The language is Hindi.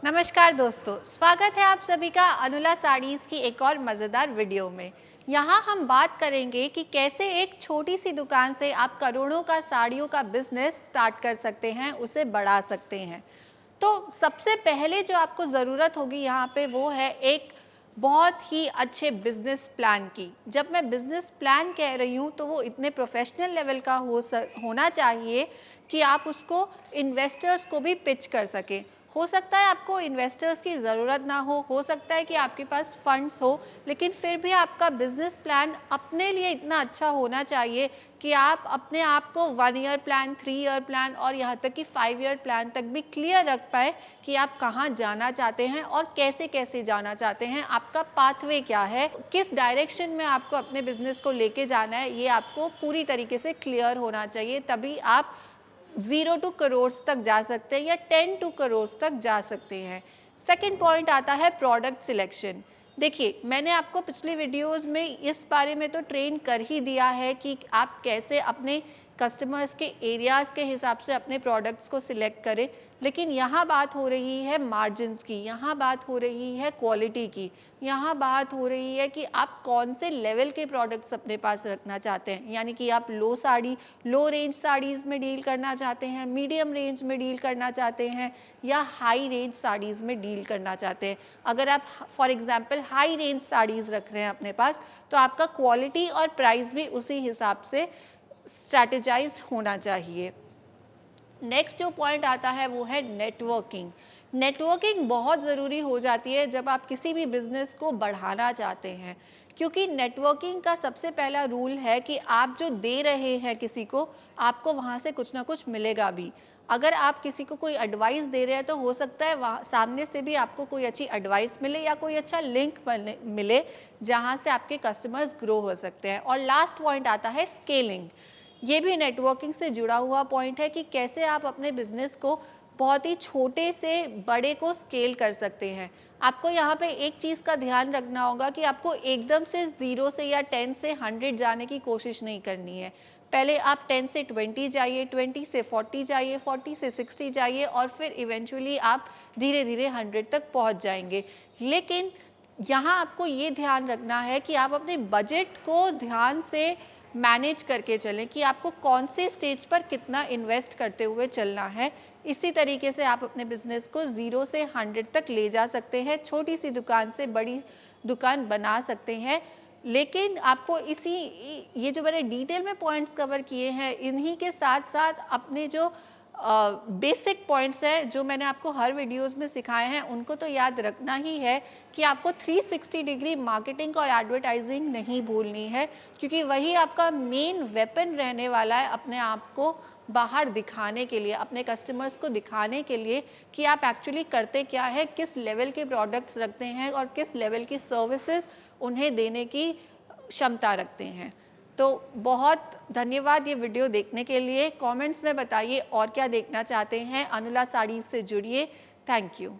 नमस्कार दोस्तों, स्वागत है आप सभी का अनुला साड़ीज़ की एक और मज़ेदार वीडियो में। यहाँ हम बात करेंगे कि कैसे एक छोटी सी दुकान से आप करोड़ों का साड़ियों का बिजनेस स्टार्ट कर सकते हैं, उसे बढ़ा सकते हैं। तो सबसे पहले जो आपको ज़रूरत होगी यहाँ पे वो है एक बहुत ही अच्छे बिजनेस प्लान की। जब मैं बिजनेस प्लान कह रही हूँ तो वो इतने प्रोफेशनल लेवल का होना चाहिए कि आप उसको इन्वेस्टर्स को भी पिच कर सकें। हो सकता है आपको इन्वेस्टर्स की ज़रूरत ना हो सकता है कि आपके पास फंड्स हो, लेकिन फिर भी आपका बिजनेस प्लान अपने लिए इतना अच्छा होना चाहिए कि आप अपने आप को 1 ईयर प्लान, 3 ईयर प्लान और यहाँ तक कि 5 ईयर प्लान तक भी क्लियर रख पाए कि आप कहाँ जाना चाहते हैं और कैसे कैसे जाना चाहते हैं, आपका पाथवे क्या है, किस डायरेक्शन में आपको अपने बिजनेस को लेके जाना है, ये आपको पूरी तरीके से क्लियर होना चाहिए। तभी आप 0 टू करोड़ तक जा सकते हैं या 10 टू करोड़ तक जा सकते हैं। सेकंड पॉइंट आता है प्रोडक्ट सिलेक्शन। देखिए, मैंने आपको पिछले वीडियोस में इस बारे में तो ट्रेन कर ही दिया है कि आप कैसे अपने कस्टमर्स के एरियाज़ के हिसाब से अपने प्रोडक्ट्स को सिलेक्ट करें, लेकिन यहाँ बात हो रही है मार्जिन्स की, यहाँ बात हो रही है क्वालिटी की, यहाँ बात हो रही है कि आप कौन से लेवल के प्रोडक्ट्स अपने पास रखना चाहते हैं। यानी कि आप लो रेंज साड़ीज़ में डील करना चाहते हैं, मीडियम रेंज में डील करना चाहते हैं या हाई रेंज साड़ीज़ में डील करना चाहते हैं। अगर आप for example high range saris रख रहे हैं अपने पास, तो आपका क्वालिटी और प्राइस भी उसी हिसाब से स्ट्रैटेजाइज्ड होना चाहिए। नेक्स्ट जो पॉइंट आता है वो है नेटवर्किंग। नेटवर्किंग बहुत ज़रूरी हो जाती है जब आप किसी भी बिज़नेस को बढ़ाना चाहते हैं, क्योंकि नेटवर्किंग का सबसे पहला रूल है कि आप जो दे रहे हैं किसी को, आपको वहाँ से कुछ ना कुछ मिलेगा भी। अगर आप किसी को कोई एडवाइस दे रहे हैं तो हो सकता है वहाँ सामने से भी आपको कोई अच्छी एडवाइस मिले या कोई अच्छा लिंक मिले जहाँ से आपके कस्टमर्स ग्रो हो सकते हैं। और लास्ट पॉइंट आता है स्केलिंग। ये भी नेटवर्किंग से जुड़ा हुआ पॉइंट है कि कैसे आप अपने बिजनेस को बहुत ही छोटे से बड़े को स्केल कर सकते हैं। आपको यहाँ पे एक चीज़ का ध्यान रखना होगा कि आपको एकदम से 0 से या 10 से 100 जाने की कोशिश नहीं करनी है। पहले आप 10 से 20 जाइए, 20 से 40 जाइए, 40 से 60 जाइए और फिर इवेंचुअली आप धीरे धीरे 100 तक पहुँच जाएंगे। लेकिन यहाँ आपको ये ध्यान रखना है कि आप अपने बजट को ध्यान से मैनेज करके चलें कि आपको कौन से स्टेज पर कितना इन्वेस्ट करते हुए चलना है। इसी तरीके से आप अपने बिजनेस को 0 से 100 तक ले जा सकते हैं, छोटी सी दुकान से बड़ी दुकान बना सकते हैं। लेकिन आपको ये जो मैंने डिटेल में पॉइंट्स कवर किए हैं, इन्हीं के साथ साथ अपने जो बेसिक पॉइंट्स हैं जो मैंने आपको हर वीडियोस में सिखाए हैं, उनको तो याद रखना ही है कि आपको 360 डिग्री मार्केटिंग और एडवर्टाइजिंग नहीं भूलनी है, क्योंकि वही आपका मेन वेपन रहने वाला है अपने आप को बाहर दिखाने के लिए, अपने कस्टमर्स को दिखाने के लिए कि आप एक्चुअली करते क्या है, किस लेवल के प्रोडक्ट्स रखते हैं और किस लेवल की सर्विसेज उन्हें देने की क्षमता रखते हैं। तो बहुत धन्यवाद ये वीडियो देखने के लिए। कमेंट्स में बताइए और क्या देखना चाहते हैं। अनुला साड़ीज़ से जुड़िए। Thank you.